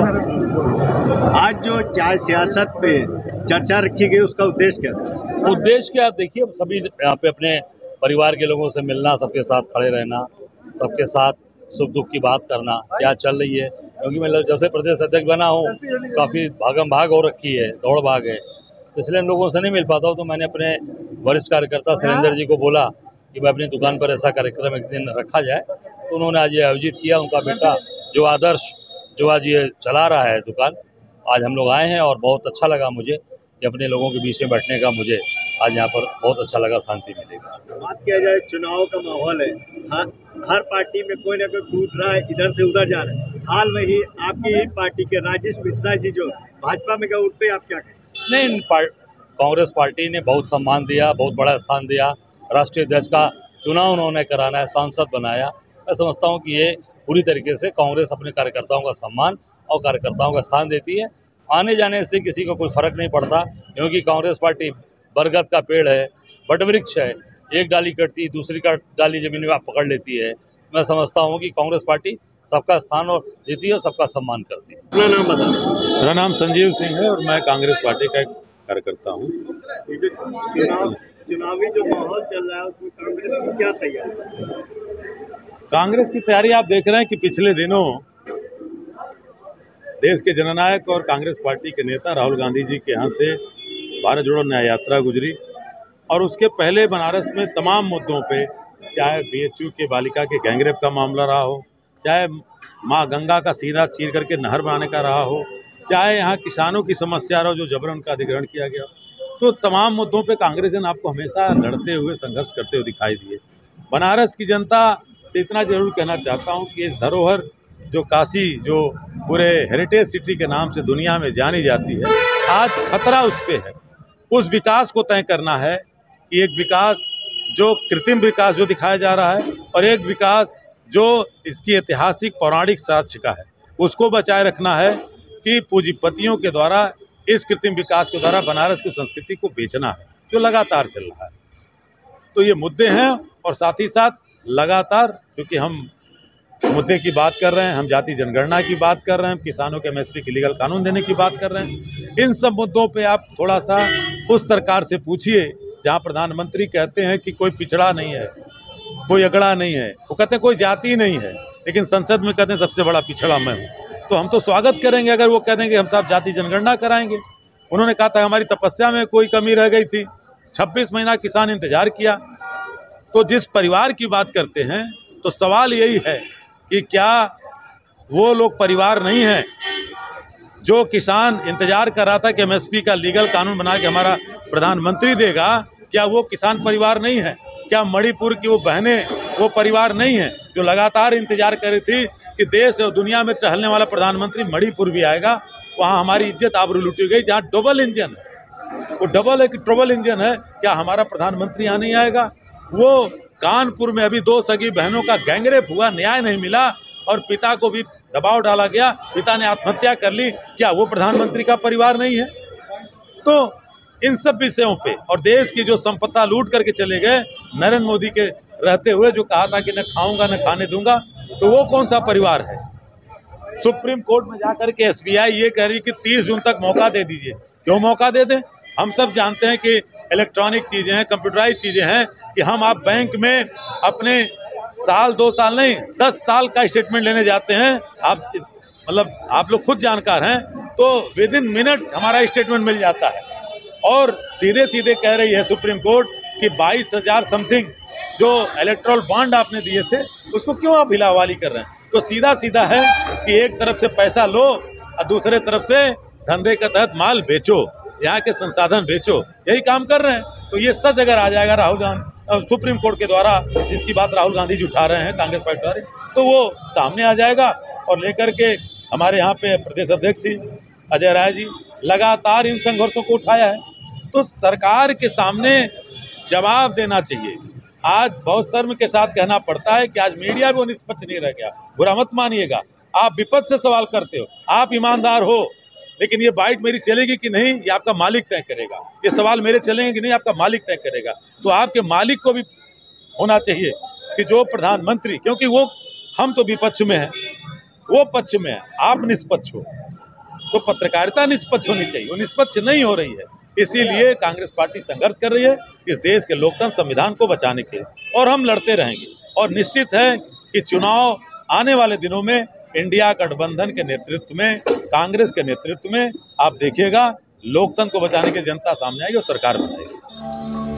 आज जो चाय सियासत पे चर्चा रखी गई उसका उद्देश्य क्या था? उद्देश्य क्या, देखिए सभी यहाँ पे अपने परिवार के लोगों से मिलना, सबके साथ खड़े रहना, सबके साथ सुख दुख की बात करना, क्या चल रही है। क्योंकि मैं जब से प्रदेश अध्यक्ष बना हूँ काफ़ी भागम भाग हो रखी है, दौड़ भाग है, इसलिए इन लोगों से नहीं मिल पाता हूँ। तो मैंने अपने वरिष्ठ कार्यकर्ता सुरेंद्र जी को बोला कि मैं अपनी दुकान पर ऐसा कार्यक्रम एक दिन रखा जाए। तो उन्होंने आज ये आयोजित किया। उनका बेटा जो आदर्श जो आज ये चला रहा है दुकान, आज हम लोग आए हैं और बहुत अच्छा लगा मुझे कि अपने लोगों के बीच में बैठने का मुझे आज यहाँ पर बहुत अच्छा लगा, शांति मिलेगा। बात किया जाए चुनाव का माहौल है, हर पार्टी में कोई ना कोई टूट रहा है, इधर से उधर जा रहा है। हाल में ही आपकी ही पार्टी के राजेश मिश्रा जी जो भाजपा में गए, उन पे आप क्या कहें? नहीं, कांग्रेस पार्टी ने बहुत सम्मान दिया, बहुत बड़ा स्थान दिया। राष्ट्रीय अध्यक्ष का चुनाव उन्होंने कराना है, सांसद बनाया। मैं समझता हूँ कि ये पूरी तरीके से कांग्रेस अपने कार्यकर्ताओं का सम्मान और कार्यकर्ताओं का स्थान देती है। आने जाने से किसी को कोई फर्क नहीं पड़ता, क्योंकि कांग्रेस पार्टी बरगद का पेड़ है, वटवृक्ष है। एक डाली कटती दूसरी का डाली जमीन में पकड़ लेती है। मैं समझता हूँ कि कांग्रेस पार्टी सबका स्थान और देती है, सबका सम्मान करती है। अपना नाम बता। मेरा नाम संजीव सिंह है और मैं कांग्रेस पार्टी का एक कार्यकर्ता हूँ। ये जो चुनावी जो माहौल चल रहा है उसमें कांग्रेस की क्या तैयारी? कांग्रेस की तैयारी आप देख रहे हैं कि पिछले दिनों देश के जननायक और कांग्रेस पार्टी के नेता राहुल गांधी जी के यहाँ से भारत जोड़ो न्याय यात्रा गुजरी, और उसके पहले बनारस में तमाम मुद्दों पे, चाहे बीएचयू के बालिका के गैंगरेप का मामला रहा हो, चाहे माँ गंगा का सीना चीर करके नहर बनाने का रहा हो, चाहे यहाँ किसानों की समस्या रहा हो जो जबरन का अधिग्रहण किया गया, तो तमाम मुद्दों पे कांग्रेस ने आपको हमेशा लड़ते हुए, संघर्ष करते हुए दिखाई दिए। बनारस की जनता से इतना जरूर कहना चाहता हूँ कि इस धरोहर जो काशी, जो पूरे हेरिटेज सिटी के नाम से दुनिया में जानी जाती है, आज खतरा उस पे है। उस विकास को तय करना है कि एक विकास जो कृत्रिम विकास जो दिखाया जा रहा है और एक विकास जो इसकी ऐतिहासिक पौराणिक साक्ष्य का है, उसको बचाए रखना है कि पूंजीपतियों के द्वारा इस कृत्रिम विकास के द्वारा बनारस की संस्कृति को बेचना है, जो लगातार चल रहा है। तो ये मुद्दे हैं, और साथ ही साथ लगातार, क्योंकि हम मुद्दे की बात कर रहे हैं, हम जाति जनगणना की बात कर रहे हैं, किसानों के एमएसपी की लीगल कानून देने की बात कर रहे हैं, इन सब मुद्दों पे आप थोड़ा सा उस सरकार से पूछिए जहां प्रधानमंत्री कहते हैं कि कोई पिछड़ा नहीं है, कोई अगड़ा नहीं है, वो कहते हैं कोई जाति नहीं है, लेकिन संसद में कहते हैं सबसे बड़ा पिछड़ा मैं हूँ। तो हम तो स्वागत करेंगे अगर वो कह देंगे हम साहब जाति जनगणना कराएंगे। उन्होंने कहा था हमारी तपस्या में कोई कमी रह गई थी, 26 महीना किसान इंतजार किया। तो जिस परिवार की बात करते हैं, तो सवाल यही है कि क्या वो लोग परिवार नहीं हैं जो किसान इंतजार कर रहा था कि एमएसपी का लीगल कानून बना के हमारा प्रधानमंत्री देगा? क्या वो किसान परिवार नहीं है? क्या मणिपुर की वो बहनें वो परिवार नहीं है जो लगातार इंतजार कर रही थी कि देश और दुनिया में टहलने वाला प्रधानमंत्री मणिपुर भी आएगा? वहाँ हमारी इज्जत आबरू लूटी गई, जहाँ डबल इंजन है, वो डबल है कि ट्रिपल इंजन है, क्या हमारा प्रधानमंत्री यहाँ नहीं आएगा? वो कानपुर में अभी 2 सगी बहनों का गैंगरेप हुआ, न्याय नहीं मिला और पिता को भी दबाव डाला गया, पिता ने आत्महत्या कर ली, क्या वो प्रधानमंत्री का परिवार नहीं है? तो इन सब विषयों पे, और देश की जो संपत्ति लूट करके चले गए नरेंद्र मोदी के रहते हुए, जो कहा था कि न खाऊंगा न खाने दूंगा, तो वो कौन सा परिवार है? सुप्रीम कोर्ट में जाकर के एसबीआई ये कह रही कि 30 जून तक मौका दे दीजिए। क्यों मौका दे दें? हम सब जानते हैं कि इलेक्ट्रॉनिक चीज़ें हैं, कंप्यूटराइज चीज़ें हैं, कि हम आप बैंक में अपने साल 2 साल नहीं 10 साल का स्टेटमेंट लेने जाते हैं, आप मतलब आप लोग खुद जानकार हैं, तो विद इन मिनट हमारा स्टेटमेंट मिल जाता है। और सीधे सीधे कह रही है सुप्रीम कोर्ट कि 22,000 समथिंग जो इलेक्ट्रल बॉन्ड आपने दिए थे उसको क्यों आप हिलावाली कर रहे हैं? तो सीधा सीधा है कि एक तरफ से पैसा लो और दूसरे तरफ से धंधे के तहत माल बेचो, यहाँ के संसाधन बेचो, यही काम कर रहे हैं। तो ये सच अगर आ जाएगा राहुल गांधी सुप्रीम कोर्ट के द्वारा, जिसकी बात राहुल गांधी जी उठा रहे हैं कांग्रेस पार्टी द्वारा, तो वो सामने आ जाएगा। और लेकर के हमारे यहाँ पे प्रदेश अध्यक्ष थी अजय राय जी, लगातार इन संघर्षों को उठाया है। तो सरकार के सामने जवाब देना चाहिए। आज बहुत शर्म के साथ कहना पड़ता है कि आज मीडिया भी वो निष्पक्ष नहीं रह गया। बुरा मत मानिएगा, आप विपक्ष से सवाल करते हो, आप ईमानदार हो, लेकिन ये बाइट मेरी चलेगी कि नहीं ये आपका मालिक तय करेगा। ये सवाल मेरे चलेंगे कि नहीं आपका मालिक तय करेगा। तो आपके मालिक को भी होना चाहिए कि जो प्रधानमंत्री, क्योंकि वो हम तो विपक्ष में हैं, वो पक्ष में है, आप निष्पक्ष हो, तो पत्रकारिता निष्पक्ष होनी चाहिए, वो निष्पक्ष नहीं हो रही है। इसीलिए कांग्रेस पार्टी संघर्ष कर रही है इस देश के लोकतंत्र संविधान को बचाने के लिए, और हम लड़ते रहेंगे। और निश्चित है कि चुनाव आने वाले दिनों में इंडिया गठबंधन के नेतृत्व में, कांग्रेस के नेतृत्व में आप देखिएगा लोकतंत्र को बचाने की जनता सामने आएगी और सरकार बनाएगी।